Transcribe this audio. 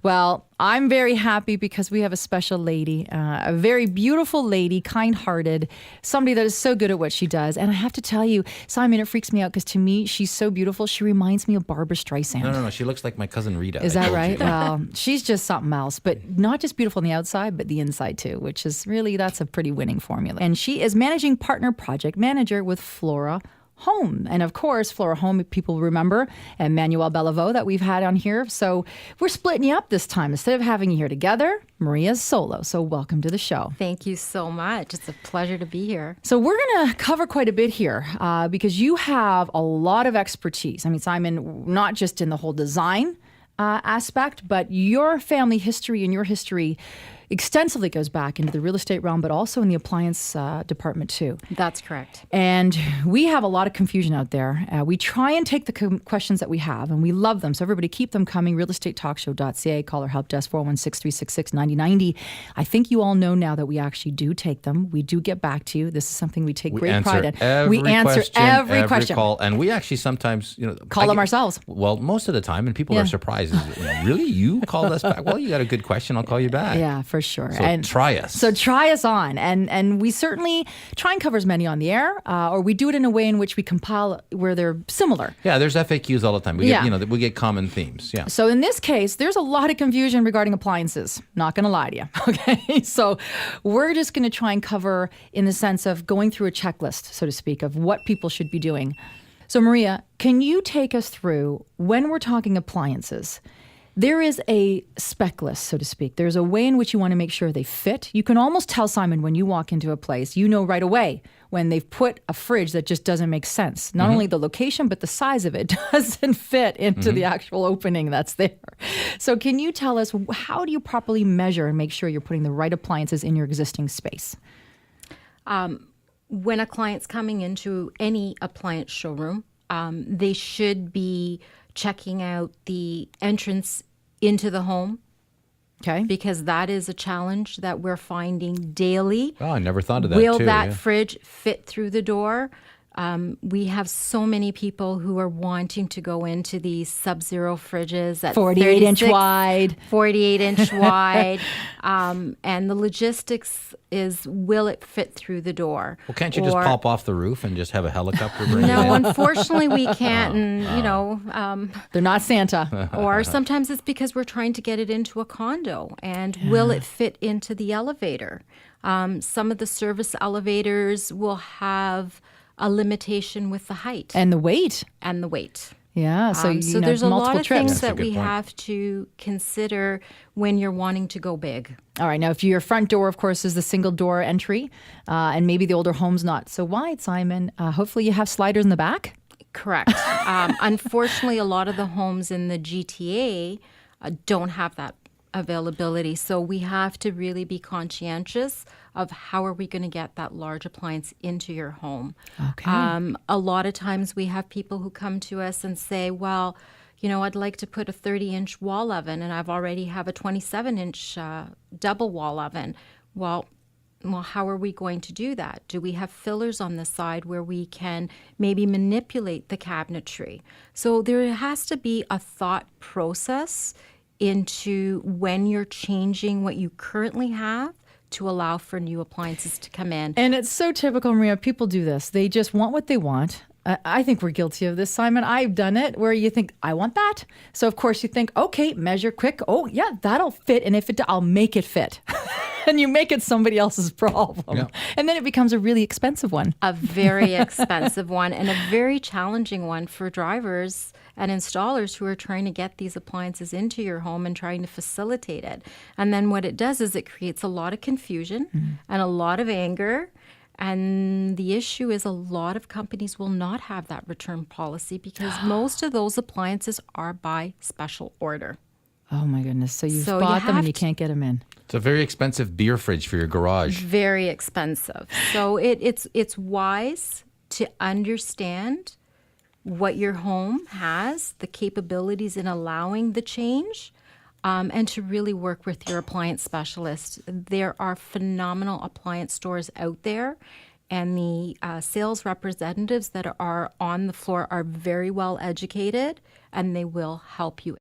Well, I'm very happy because we have a special lady, a very beautiful lady, kind-hearted, somebody that is so good at what she does. And I have to tell you, Simon, it freaks me out because to me, she's so beautiful. She reminds me of Barbara Streisand. No. She looks like my cousin Rita. Is that right? Well, she's just something else, but not just beautiful on the outside, but the inside too, which is really, that's a pretty winning formula. And she is managing partner project manager with FLORO Home. And of course, FLORO Home, people remember, and Manuel Bellavo that we've had on here. So we're splitting you up this time. Instead of having you here together, Maria's solo. So welcome to the show. Thank you so much. It's a pleasure to be here. So we're going to cover quite a bit here because you have a lot of expertise. I mean, Simon, not just in the whole design aspect, but your family history and your history extensively goes back into the real estate realm, but also in the appliance department too. That's correct. And we have a lot of confusion out there. We try and take the questions that we have, and we love them. So everybody keep them coming. realestatetalkshow.ca, call our help desk, 416-366-9090. I think you all know now that we actually do take them. We do get back to you. This is something we take great pride in. We answer every question. Call, and we actually sometimes, call them ourselves. Well, most of the time, and people are surprised. Really? You called us back? Well, you got a good question. I'll call you back. Yeah, for sure. So try us. So try us on. And we certainly try and cover as many on the air, or we do it in a way in which we compile where they're similar. Yeah, there's FAQs all the time. We get, we get common themes. Yeah. So in this case, there's a lot of confusion regarding appliances. Not going to lie to you. Okay. So we're just going to try and cover in the sense of going through a checklist, so to speak, of what people should be doing. So Maria, can you take us through when we're talking appliances? There is a spec list, so to speak. There's a way in which you want to make sure they fit. You can almost tell, Simon, when you walk into a place, you know right away when they've put a fridge that just doesn't make sense. Not only the location, but the size of it doesn't fit into the actual opening that's there. So can you tell us, how do you properly measure and make sure you're putting the right appliances in your existing space? When a client's coming into any appliance showroom, they should be checking out the entrance into the home. Okay. Because that is a challenge that we're finding daily. Oh, I never thought of that. Will that fridge fit through the door? We have so many people who are wanting to go into these Sub-Zero fridges at 48-inch wide. 48-inch wide. And the logistics is, will it fit through the door? Well, can't you just pop off the roof and just have a helicopter bring it in? No, unfortunately we can't. They're not Santa. Or sometimes it's because we're trying to get it into a condo. And will it fit into the elevator? Some of the service elevators will have a limitation with the height. And the weight. Yeah, so there's a lot of trips. things that we have to consider when you're wanting to go big. All right, now if your front door, of course, is the single door entry, and maybe the older home's not so wide, Simon, hopefully you have sliders in the back? Correct. Unfortunately, a lot of the homes in the GTA don't have that availability. So we have to really be conscientious of how are we going to get that large appliance into your home. Okay. A lot of times we have people who come to us and say, well, I'd like to put a 30-inch wall oven and I've already have a 27-inch double wall oven. Well, how are we going to do that? Do we have fillers on the side where we can maybe manipulate the cabinetry? So there has to be a thought process into when you're changing what you currently have to allow for new appliances to come in. And it's so typical, Maria. People do this. They just want what they want. I think we're guilty of this, Simon. I've done it where you think, I want that. So, of course, you think, okay, measure quick. Oh, yeah, that'll fit. And if I'll make it fit. And you make it somebody else's problem. Yeah. And then it becomes a really expensive one. A very expensive one and a very challenging one for drivers and installers who are trying to get these appliances into your home and trying to facilitate it. And then what it does is it creates a lot of confusion and a lot of anger. And the issue is a lot of companies will not have that return policy because most of those appliances are by special order. Oh, my goodness. So you've bought them and you can't get them in. It's a very expensive beer fridge for your garage. Very expensive. So it's wise to understand what your home has, the capabilities in allowing the change, and to really work with your appliance specialist. There are phenomenal appliance stores out there, and the sales representatives that are on the floor are very well educated, and they will help you